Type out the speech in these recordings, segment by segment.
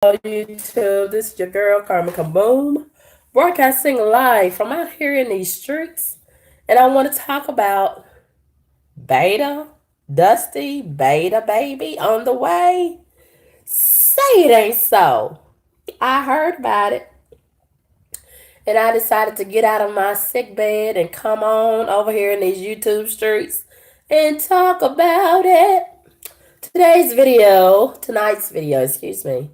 YouTube. This is your girl, Karma Kaboom, broadcasting live from out here in these streets. And I want to talk about beta, Dusty, beta baby on the way. Say it ain't so. I heard about it, and I decided to get out of my sick bed and come on over here in these YouTube streets and talk about it. Tonight's video, excuse me,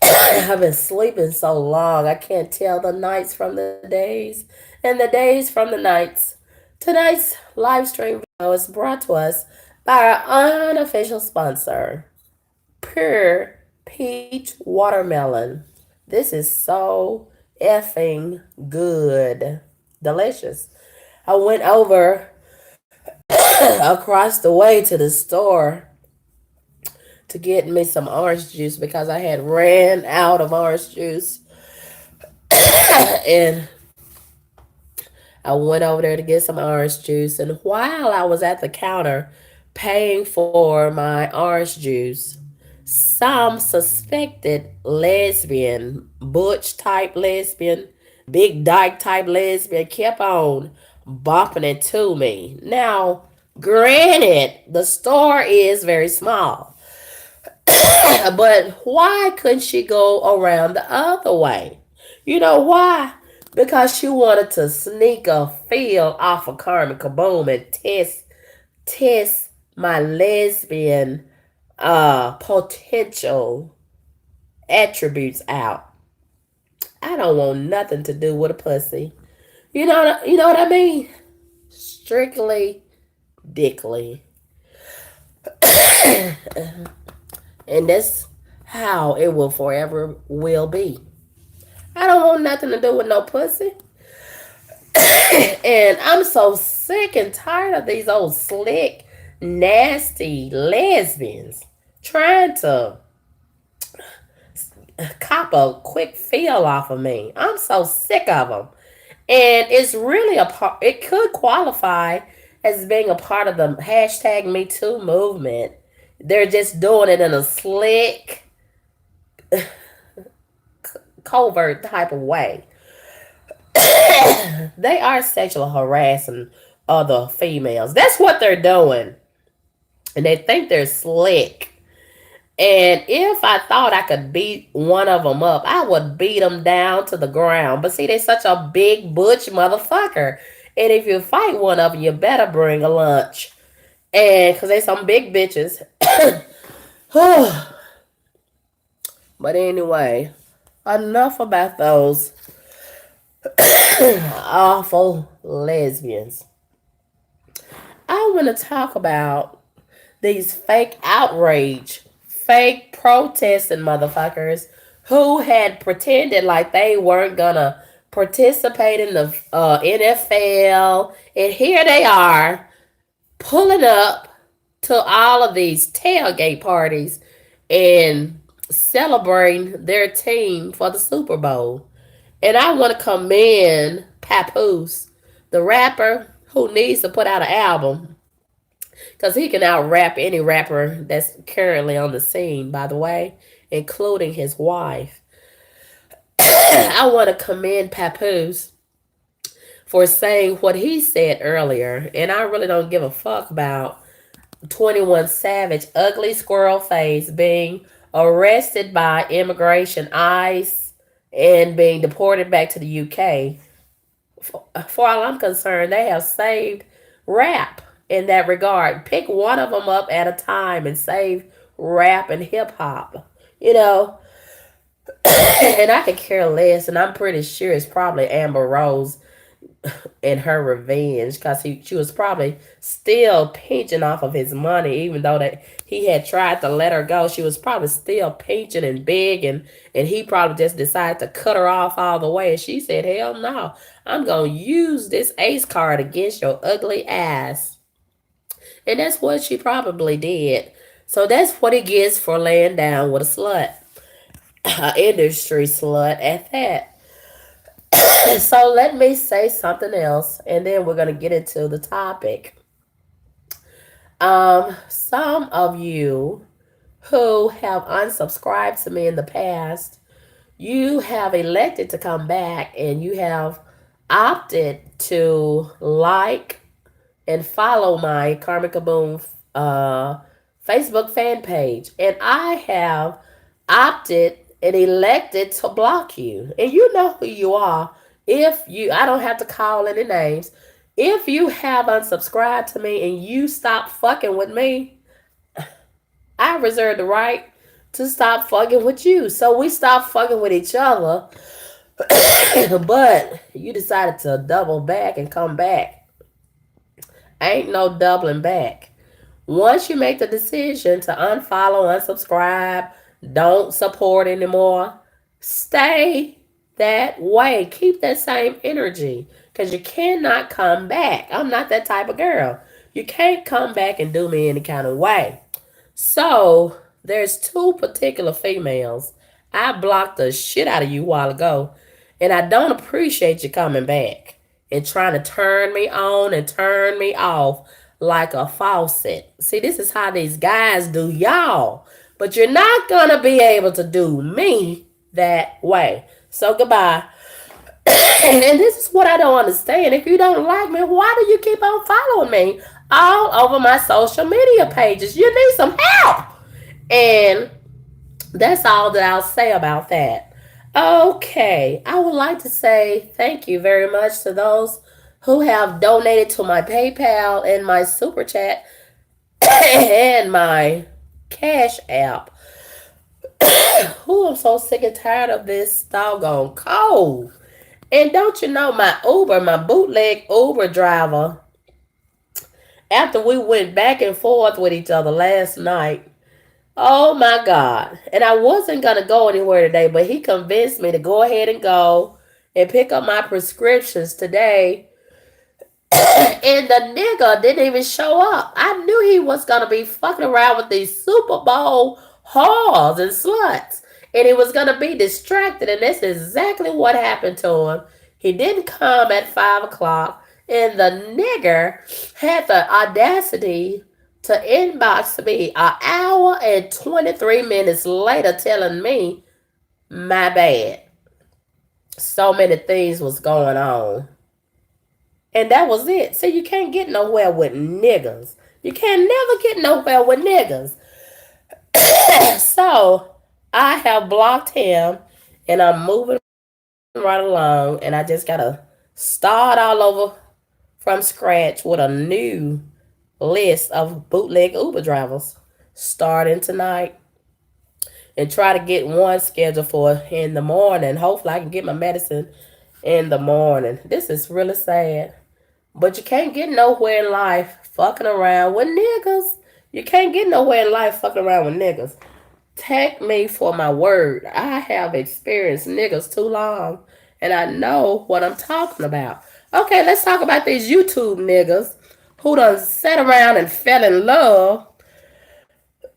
I've been sleeping so long, I can't tell the nights from the days and the days from the nights. Tonight's live stream video is brought to us by our unofficial sponsor, Pure Peach Watermelon. This is so effing good. Delicious. I went over across the way to the store to get me some orange juice because I had ran out of orange juice. And I went over there to get some orange juice. And while I was at the counter paying for my orange juice, some suspected lesbian, butch type lesbian, big dyke type lesbian kept on bumping into me. Now, granted, the store is very small. But why couldn't she go around the other way? You know why? Because she wanted to sneak a feel off of Carmen Kaboom and test my lesbian potential attributes out. I don't want nothing to do with a pussy. You know what I mean? Strictly dickly. And that's how it will forever will be. I don't want nothing to do with no pussy. And I'm so sick and tired of these old slick, nasty lesbians trying to cop a quick feel off of me. I'm so sick of them. And it's really a part, it could qualify as being a part of the hashtag Me Too movement. They're just doing it in a slick, covert type of way. They are sexual harassing other females. That's what they're doing. And they think they're slick. And if I thought I could beat one of them up, I would beat them down to the ground. But see, they're such a big butch motherfucker. And if you fight one of them, you better bring a lunch. And because they some big bitches. But anyway, enough about those awful lesbians. I want to talk about these fake outrage, fake protesting motherfuckers who had pretended like they weren't gonna participate in the NFL, and here they are pulling up to all of these tailgate parties and celebrating their team for the Super Bowl. And I want to commend Papoose, the rapper who needs to put out an album because he can out rap any rapper that's currently on the scene, by the way, including his wife. I want to commend Papoose for saying what he said earlier. And I really don't give a fuck about 21 Savage, ugly squirrel face, being arrested by immigration ICE and being deported back to the UK. For all I'm concerned, they have saved rap in that regard. Pick one of them up at a time and save rap and hip hop. You know, and I could care less, and I'm pretty sure it's probably Amber Rose in her revenge because she was probably still pinching off of his money even though that he had tried to let her go. She was probably still pinching and big, and he probably just decided to cut her off all the way, and she said, hell no, I'm gonna use this ace card against your ugly ass. And that's what she probably did. So that's what he gets for laying down with a slut, an industry slut at that. So let me say something else, and then we're gonna get into the topic. Some of you who have unsubscribed to me in the past, you have elected to come back and you have opted to like and follow my Karmika Boom Facebook fan page. And I have opted and elected to block you. And you know who you are. If you, I don't have to call any names. If you have unsubscribed to me and you stop fucking with me, I reserve the right to stop fucking with you. So we stop fucking with each other, but you decided to double back and come back. Ain't no doubling back. Once you make the decision to unfollow, unsubscribe, don't support anymore, stay that way. Keep that same energy because you cannot come back. I'm not that type of girl. You can't come back and do me any kind of way. So there's two particular females. I blocked the shit out of you a while ago, and I don't appreciate you coming back and trying to turn me on and turn me off like a faucet. See, this is how these guys do y'all, but you're not gonna be able to do me that way. So goodbye. And this is what I don't understand. If you don't like me, why do you keep on following me all over my social media pages? You need some help. And that's all that I'll say about that. Okay, I would like to say thank you very much to those who have donated to my PayPal and my Super Chat and my Cash App. Who I'm so sick and tired of this doggone cold. And don't you know my bootleg Uber driver, after we went back and forth with each other last night, oh my God. And I wasn't going to go anywhere today, but he convinced me to go ahead and go and pick up my prescriptions today. And the nigga didn't even show up. I knew he was going to be fucking around with these Super Bowl whores and sluts. And he was going to be distracted. And that's exactly what happened to him. He didn't come at 5 o'clock. And the nigger had the audacity to inbox me an hour and 23 minutes later telling me my bad. So many things was going on. And that was it. See, you can't get nowhere with niggas. You can never get nowhere with niggas. So I have blocked him and I'm moving right along. And I just got to start all over from scratch with a new list of bootleg Uber drivers starting tonight and try to get one scheduled for in the morning. Hopefully I can get my medicine in the morning. This is really sad. But you can't get nowhere in life fucking around with niggas. You can't get nowhere in life fucking around with niggas. Take me for my word. I have experienced niggas too long. And I know what I'm talking about. Okay, let's talk about these YouTube niggas who done sat around and fell in love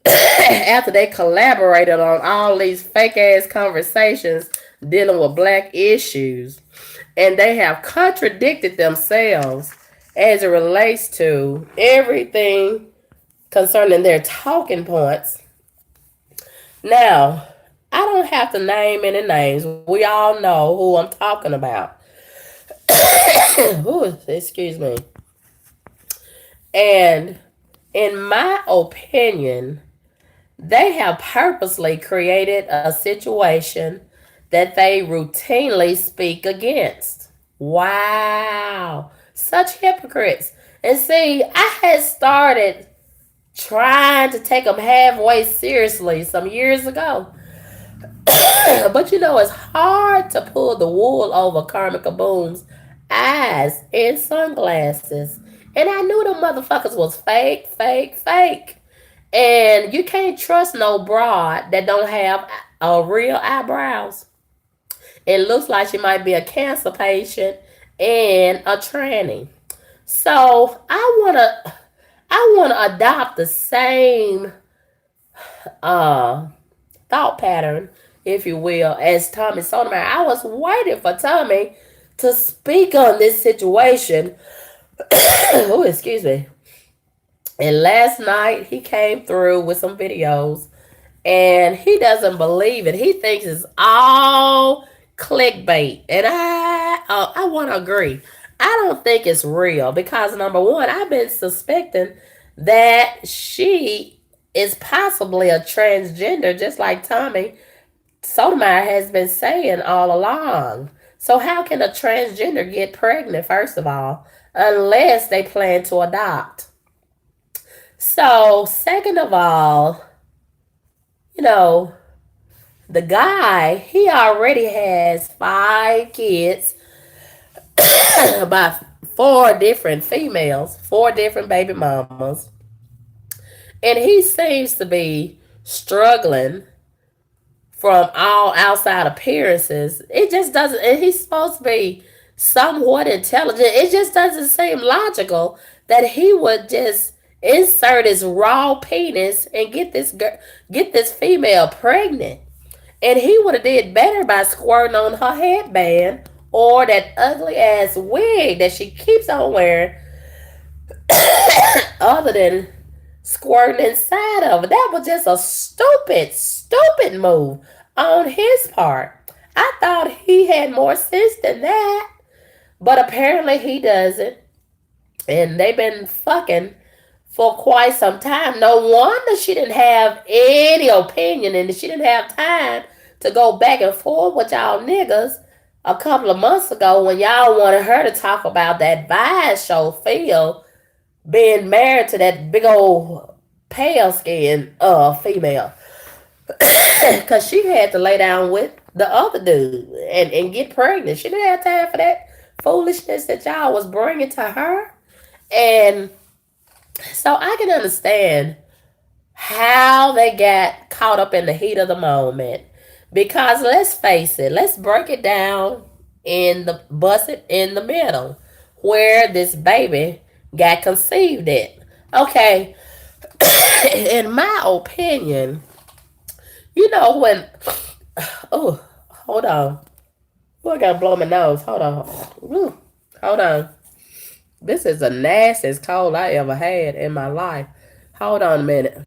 after they collaborated on all these fake ass conversations dealing with black issues. And they have contradicted themselves as it relates to everything concerning their talking points. Now, I don't have to name any names. We all know who I'm talking about. Ooh, excuse me. And in my opinion, they have purposely created a situation that they routinely speak against. Wow. Such hypocrites. And see, I had started trying to take them halfway seriously some years ago. But you know, it's hard to pull the wool over Karmika Boom's eyes in sunglasses. And I knew the motherfuckers was fake, fake, fake. And you can't trust no broad that don't have real eyebrows. It looks like she might be a cancer patient and a tranny. So I wanna adopt the same uh thought pattern, if you will, as Tommy Sotomayor. I was waiting for Tommy to speak on this situation. Oh, excuse me. And last night he came through with some videos and he doesn't believe it. He thinks it's all clickbait, and I want to agree. I don't think it's real because number one, I've been suspecting that she is possibly a transgender, just like Tommy Sotomayor has been saying all along. So how can a transgender get pregnant? First of all, unless they plan to adopt. So second of all, you know, the guy, he already has 5 kids by 4 different females, 4 different baby mamas, and he seems to be struggling from all outside appearances. It just doesn't, and he's supposed to be somewhat intelligent. It just doesn't seem logical that he would just insert his raw penis and get this female pregnant. And he would have did better by squirting on her headband or that ugly ass wig that she keeps on wearing, other than squirting inside of it. That was just a stupid move on his part. I thought he had more sense than that, but apparently he doesn't. And they've been fucking for quite some time. No wonder she didn't have any opinion and she didn't have time to go back and forth with y'all niggas a couple of months ago when y'all wanted her to talk about that Vice show Phil being married to that big old pale skinned female. Cause she had to lay down with the other dude and get pregnant. She didn't have time for that foolishness that y'all was bringing to her. And so I can understand how they got caught up in the heat of the moment. Because let's face it, let's break it down in the bust it in the middle where this baby got conceived at. Okay, in my opinion, you know when oh hold on. Oh, I gotta blow my nose. Hold on. Ooh, hold on. This is the nastiest cold I ever had in my life. Hold on a minute.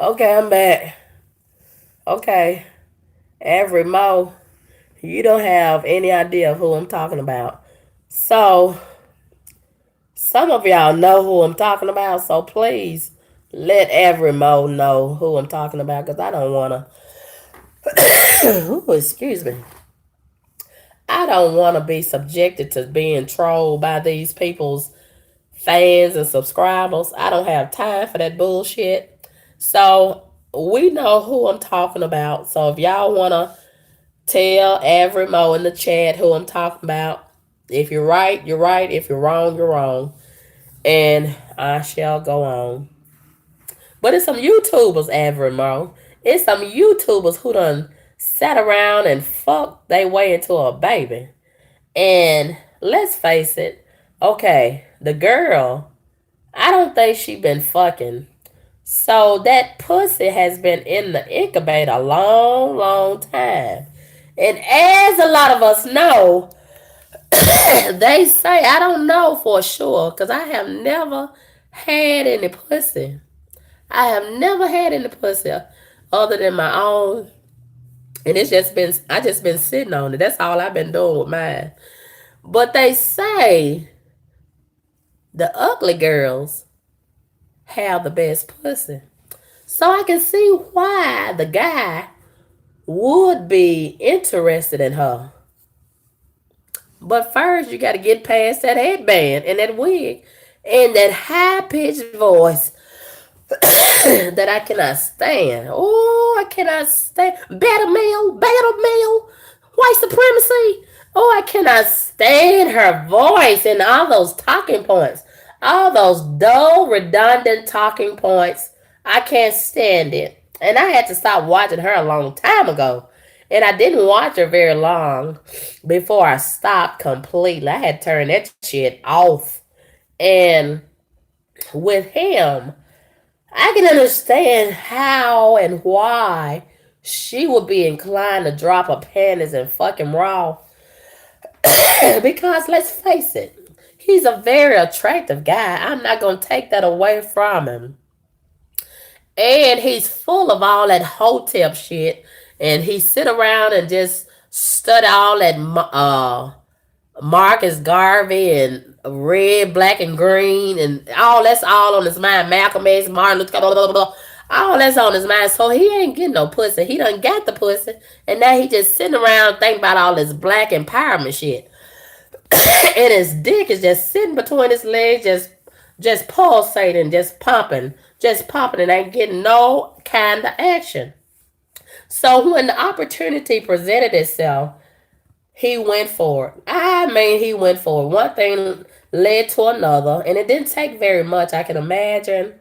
Okay, I'm back. Okay. Every Mo, you don't have any idea who I'm talking about. So, some of y'all know who I'm talking about, so please let every Mo know who I'm talking about because I don't want to. Ooh, excuse me. I don't want to be subjected to being trolled by these people's fans and subscribers. I don't have time for that bullshit. So, we know who I'm talking about. So, if y'all want to tell every Mo in the chat who I'm talking about. If you're right, you're right. If you're wrong, you're wrong. And I shall go on. But it's some YouTubers, every Mo. It's some YouTubers who done sat around and fucked their way into a baby. And let's face it, okay, the girl, I don't think she been fucking. So that pussy has been in the incubator a long time. And as a lot of us know, they say, I don't know for sure, because I have never had any pussy. I have never had any pussy other than my own. And I just been sitting on it. That's all I've been doing with mine. But they say the ugly girls have the best pussy. So I can see why the guy would be interested in her. But first, you got to get past that headband and that wig and that high pitched voice that I cannot stand. Oh, I cannot stand. Better male, white supremacy. Oh, I cannot stand her voice and all those talking points. All those dull, redundant talking points. I can't stand it. And I had to stop watching her a long time ago. And I didn't watch her very long before I stopped completely. I had turned that shit off. And with him, I can understand how and why she would be inclined to drop her panties and fuck him raw. Because let's face it, he's a very attractive guy. I'm not going to take that away from him. And he's full of all that hotep shit. And he sit around and just study all that Marcus Garvey and red, black, and green, and all that's all on his mind. Malcolm X, Martin Luther King, blah, blah, blah, blah. All that's on his mind. So he ain't getting no pussy. He done got the pussy. And now he just sitting around thinking about all this black empowerment shit. And his dick is just sitting between his legs, just pulsating, just pumping, and ain't getting no kind of action. So when the opportunity presented itself, he went for it. I mean, he went for it. One thing led to another, and it didn't take very much. I can imagine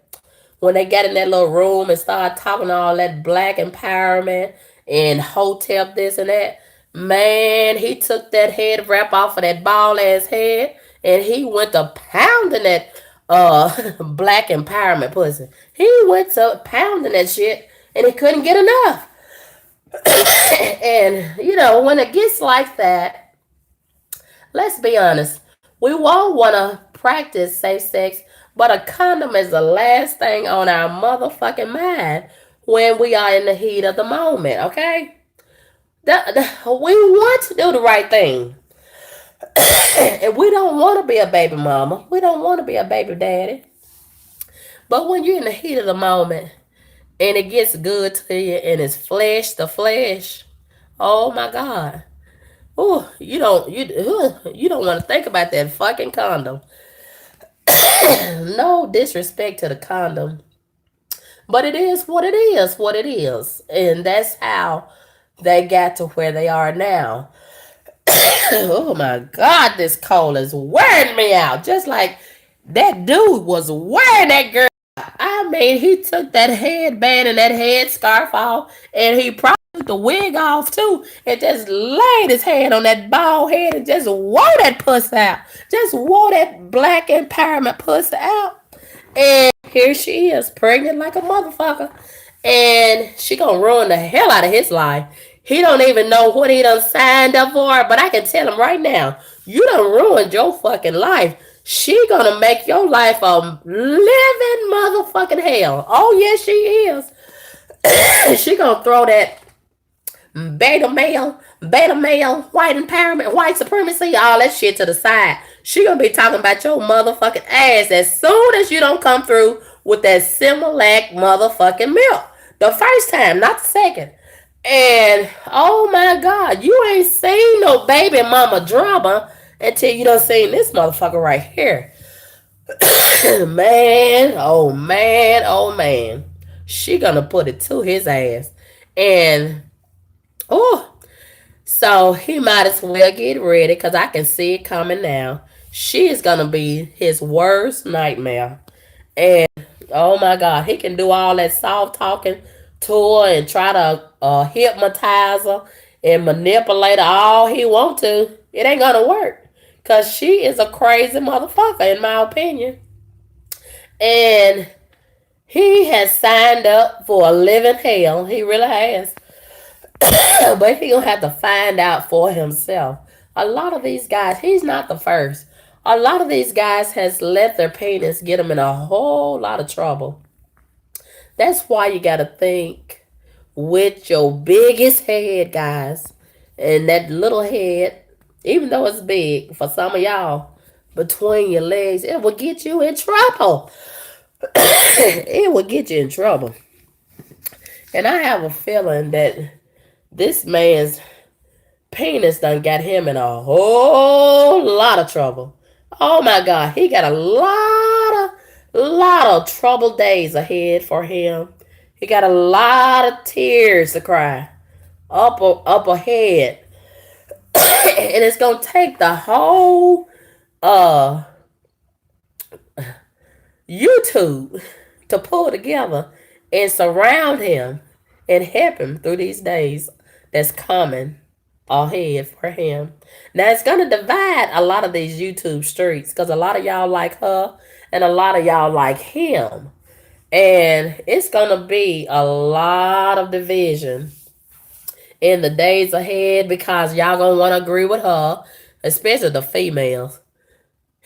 when they got in that little room and started talking all that black empowerment and hotel this and that. Man, he took that head wrap off of that bald ass head and he went to pounding that black empowerment pussy. He went to pounding that shit and he couldn't get enough. And when it gets like that, let's be honest. We all want to practice safe sex, but a condom is the last thing on our motherfucking mind when we are in the heat of the moment, okay? We want to do the right thing. And we don't want to be a baby mama. We don't want to be a baby daddy. But when you're in the heat of the moment and it gets good to you and it's flesh to flesh, oh my God. Oh, you don't want to think about that fucking condom. No disrespect to the condom, but it is what it is, what it is, and that's how they got to where they are now. Oh my God, this cold is wearing me out. Just like that dude was wearing that girl. I mean, he took that headband and that headscarf off, and he probably took the wig off too, and just laid his hand on that bald head and just wore that puss out. Just wore that black empowerment puss out. And here she is, pregnant like a motherfucker. And she gonna ruin the hell out of his life. He don't even know what he done signed up for, but I can tell him right now, you done ruined your fucking life. She gonna make your life a living motherfucking hell. Oh yes, she is. She gonna throw that beta male, white empowerment, white supremacy, all that shit to the side. She gonna be talking about your motherfucking ass as soon as you don't come through with that Similac motherfucking milk. The first time, not the second. And oh my God, you ain't seen no baby mama drama until you done seen this motherfucker right here. Man, oh man, oh man. She gonna put it to his ass. And oh, so he might as well get ready because I can see it coming now. She is gonna be his worst nightmare. And oh my God, he can do all that soft talking to her and try to hypnotize her and manipulate her all he want to. It ain't gonna work because she is a crazy motherfucker in my opinion. And he has signed up for a living hell. He really has. But he gonna have to find out for himself. A lot of these guys, he's not the first. A lot of these guys has let their penis get them in a whole lot of trouble. That's why you gotta think with your biggest head, guys. And that little head, even though it's big for some of y'all, between your legs, it will get you in trouble. It will get you in trouble. And I have a feeling that this man's penis done got him in a whole lot of trouble. Oh my God, he got a lot of troubled days ahead for him. He got a lot of tears to cry up ahead. And it's gonna take the whole YouTube to pull together and surround him and help him through these days that's coming ahead for him. Now it's gonna divide a lot of these YouTube streets because a lot of y'all like her and a lot of y'all like him. And it's gonna be a lot of division in the days ahead because y'all gonna wanna agree with her, especially the females.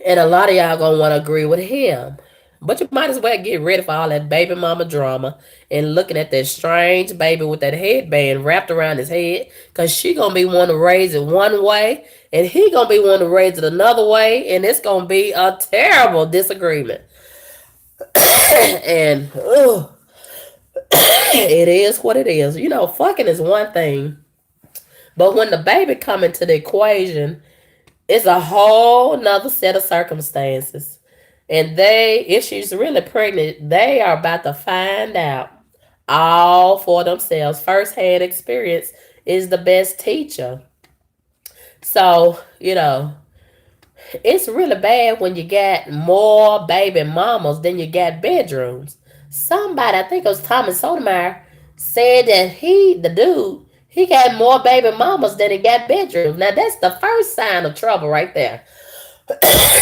And a lot of y'all gonna wanna agree with him. But you might as well get ready for all that baby mama drama and looking at that strange baby with that headband wrapped around his head. Cause she gonna be one to raise it one way and he gonna be one to raise it another way. And it's gonna be a terrible disagreement. And it is what it is. You know, fucking is one thing. But when the baby come into the equation, it's a whole nother set of circumstances. And if she's really pregnant, they are about to find out all for themselves. First-hand experience is the best teacher. So, it's really bad when you got more baby mamas than you got bedrooms. Somebody, I think it was Thomas Sotomayor, said that the dude, he got more baby mamas than he got bedrooms. Now that's the first sign of trouble right there.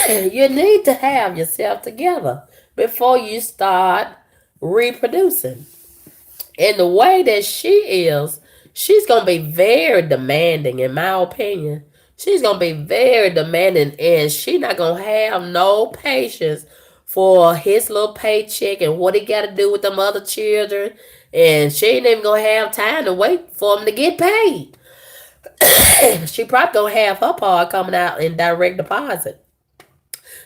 You need to have yourself together before you start reproducing. And the way that she is, she's gonna be very demanding, in my opinion. She's gonna be very demanding, and she not gonna have no patience for his little paycheck and what he got to do with them other children. And she ain't even gonna have time to wait for him to get paid. She probably gonna have her part coming out in direct deposit.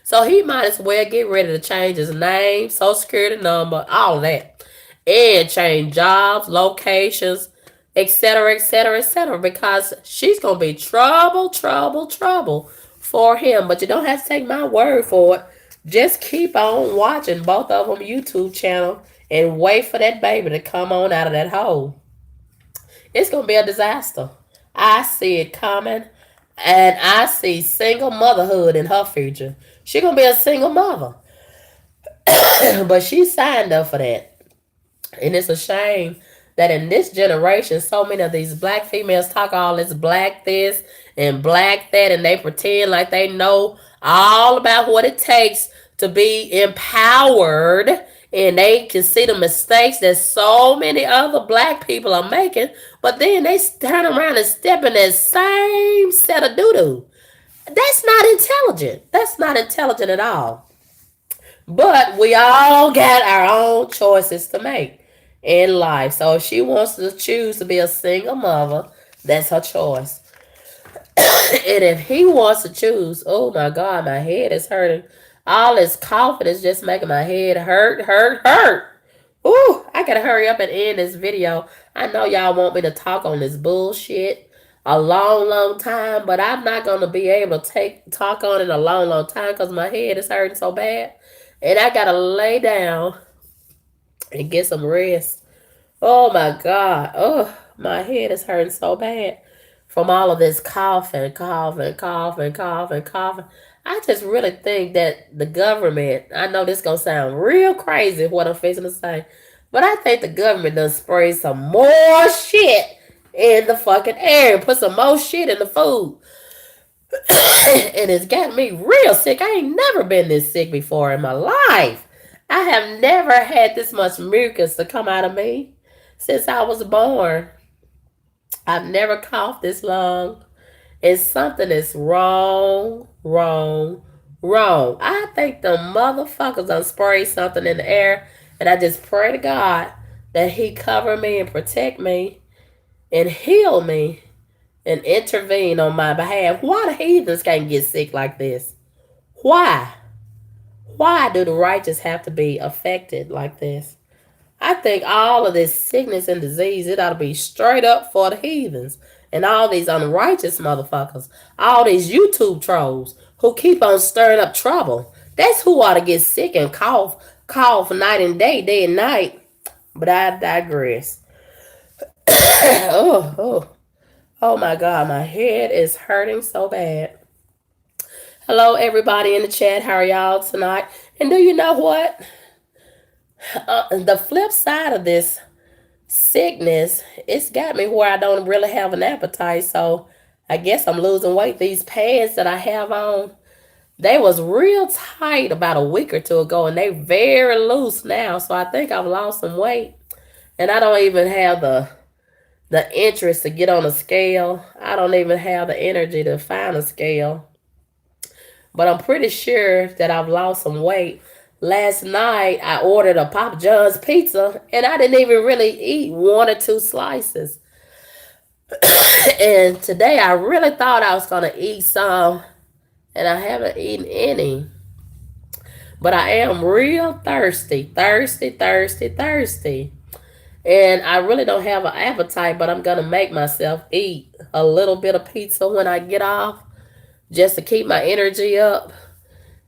So he might as well get ready to change his name, social security number, all of that. And change jobs, locations, etc., etc., etc. Because she's going to be trouble, trouble, trouble for him. But you don't have to take my word for it. Just keep on watching both of them YouTube channel and wait for that baby to come on out of that hole. It's going to be a disaster. I see it coming. And I see single motherhood in her future. She gonna be a single mother. But she signed up for that. And it's a shame that in this generation, so many of these black females talk all this black this and black that, and they pretend like they know all about what it takes to be empowered. And they can see the mistakes that so many other black people are making, but then they turn around and step in that same set of doo doo. That's not intelligent. That's not intelligent at all. But we all got our own choices to make in life. So if she wants to choose to be a single mother, that's her choice. And if he wants to choose, oh my God, my head is hurting. All this coughing is just making my head hurt, hurt, hurt. Ooh, I gotta hurry up and end this video. I know y'all want me to talk on this bullshit a long, long time, but I'm not gonna be able to talk on it a long, long time because my head is hurting so bad. And I gotta lay down and get some rest. Oh my God. Oh, my head is hurting so bad from all of this coughing, coughing, coughing, coughing, coughing. I just really think that the government, I know this gonna sound real crazy what I'm fixing to say, but I think the government done sprayed some more shit in the fucking air and put some more shit in the food. And it's got me real sick. I ain't never been this sick before in my life. I have never had this much mucus to come out of me since I was born. I've never coughed this long. And something is wrong, wrong, wrong. I think the motherfuckers done sprayed something in the air. And I just pray to God that he cover me and protect me and heal me and intervene on my behalf. Why the heathens can't get sick like this? Why? Why do the righteous have to be affected like this? I think all of this sickness and disease, it ought to be straight up for the heathens and all these unrighteous motherfuckers, all these YouTube trolls who keep on stirring up trouble. That's who ought to get sick and cough night and day and night. But I digress. Oh, oh, oh my God, my head is hurting so bad. Hello, everybody in the chat. How are y'all tonight? And do you know what? The flip side of this sickness, it's got me where I don't really have an appetite. So I guess I'm losing weight. These pants that I have on, they was real tight about a week or two ago, and they very loose now. So I think I've lost some weight, and I don't even have the interest to get on a scale. I don't even have the energy to find a scale. But I'm pretty sure that I've lost some weight. Last night I ordered a Papa John's pizza, and I didn't even really eat one or two slices. And today I really thought I was gonna eat some, and I haven't eaten any. But I am real thirsty, thirsty, thirsty, thirsty. And I really don't have an appetite, but I'm gonna make myself eat a little bit of pizza when I get off just to keep my energy up.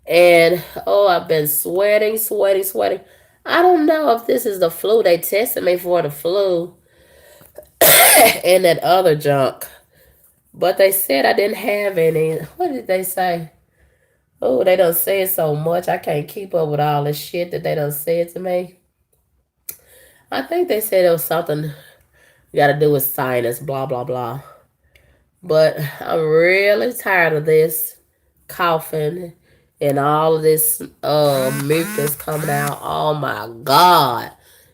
And oh, I've been sweating, sweating, sweating. I don't know if this is the flu. They tested me for the flu and that other junk. But they said I didn't have any. What did they say? Oh, they done said so much. I can't keep up with all this shit that they done said to me. I think they said it was something got to do with sinus, blah, blah, blah. But I'm really tired of this coughing and all of this mucus coming out. Oh my God.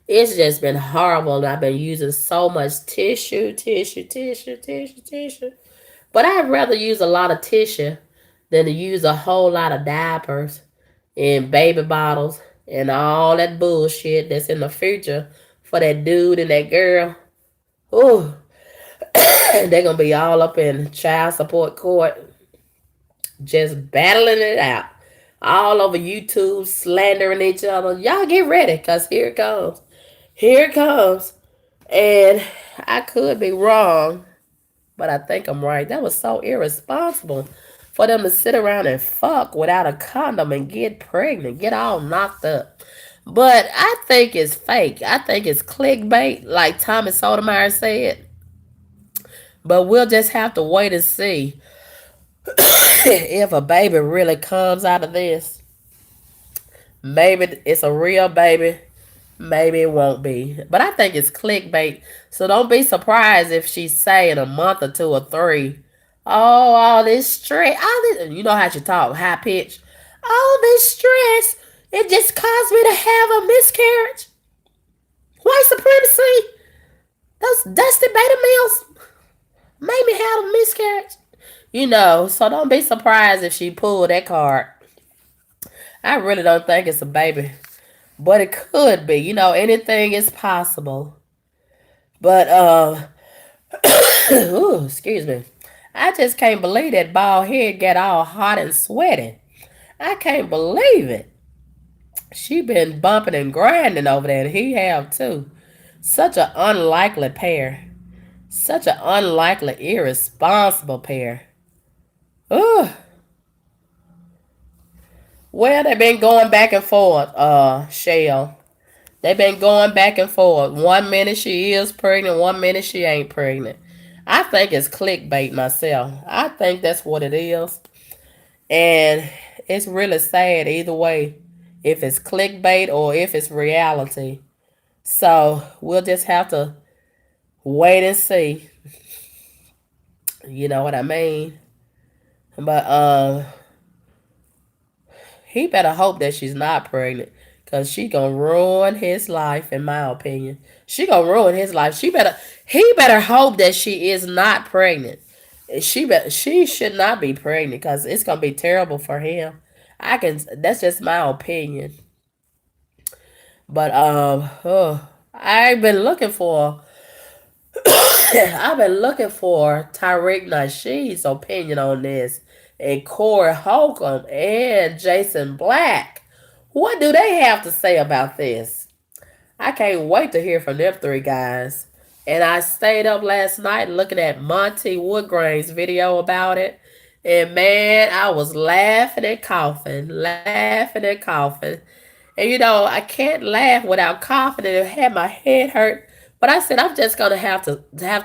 It's just been horrible. And I've been using so much tissue, tissue, tissue, tissue, tissue. But I'd rather use a lot of tissue than to use a whole lot of diapers and baby bottles and all that bullshit that's in the future for that dude and that girl. Ooh, they're gonna be all up in child support court, just battling it out. All over YouTube, slandering each other. Y'all get ready, cause here it comes. Here it comes. And I could be wrong, but I think I'm right. That was so irresponsible for them to sit around and fuck without a condom and get pregnant, get all knocked up. But I think it's fake. I think it's clickbait, like Thomas Sotomayor said. But we'll just have to wait and see if a baby really comes out of this. Maybe it's a real baby. Maybe it won't be. But I think it's clickbait. So don't be surprised if she say in a month or two or three, oh, all this stress. All this, you know how she talk, high pitch. All this stress, it just caused me to have a miscarriage. White supremacy. Those dusty beta males made me have a miscarriage. So don't be surprised if she pulled that card. I really don't think it's a baby, but it could be. Anything is possible. But ooh, excuse me. I just can't believe that bald head got all hot and sweaty. I can't believe it. She been bumping and grinding over there, and he have too. Such an unlikely pair. Such an unlikely, irresponsible pair. Ugh. Well, they've been going back and forth, Shell. They've been going back and forth. 1 minute she is pregnant, 1 minute she ain't pregnant. I think it's clickbait myself. I think that's what it is. And it's really sad either way. If it's clickbait or if it's reality. So we'll just have to wait and see. You know what I mean? But he better hope that she's not pregnant. Cause she gonna ruin his life, in my opinion. She gonna ruin his life. He better hope that she is not pregnant. She should not be pregnant because it's gonna be terrible for him. That's just my opinion. But I've been looking for I've been looking for Tariq Nasheed's opinion on this, and Corey Holcomb and Jason Black. What do they have to say about this? I can't wait to hear from them three guys. And I stayed up last night looking at Monty Woodgrain's video about it. And man, I was laughing and coughing, laughing and coughing. And I can't laugh without coughing and it had my head hurt. But I said I'm just gonna have to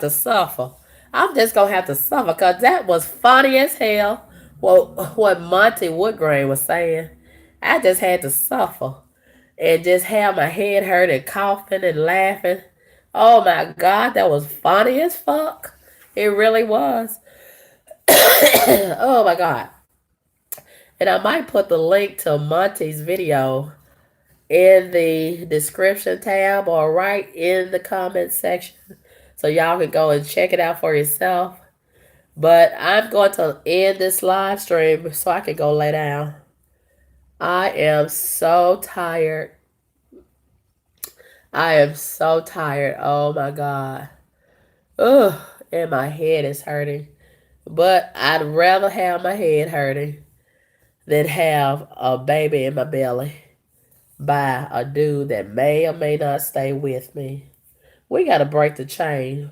suffer. I'm just gonna have to suffer because that was funny as hell. What Monty Woodgrain was saying. I just had to suffer. and just have my head hurt and coughing and laughing. Oh my God, that was funny as fuck. It really was. Oh my God. And I might put the link to Monty's video in the description tab or right in the comment section so y'all can go and check it out for yourself. But I'm going to end this live stream so I can go lay down. I am so tired. I am so tired. Oh my God. Ugh, and my head is hurting. But I'd rather have my head hurting than have a baby in my belly by a dude that may or may not stay with me. We got to break the chain.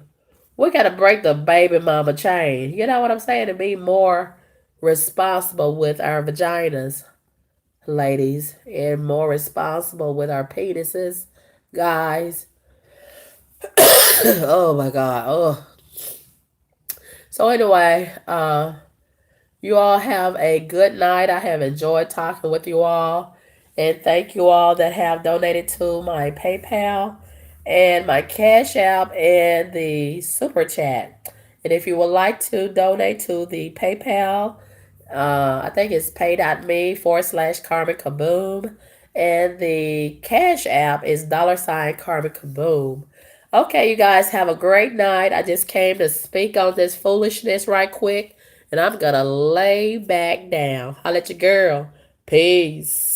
We got to break the baby mama chain. You know what I'm saying? To be more responsible with our vaginas, ladies, and more responsible with our penises, guys. Oh my God. Oh. So anyway, you all have a good night. I have enjoyed talking with you all. And thank you all that have donated to my PayPal and my Cash App and the Super Chat. And if you would like to donate to the PayPal, I think it's pay.me/Carmen Kaboom. And the Cash App is $Carmen Kaboom. Okay, you guys have a great night. I just came to speak on this foolishness right quick, and I'm gonna lay back down. I'll let you girl. Peace.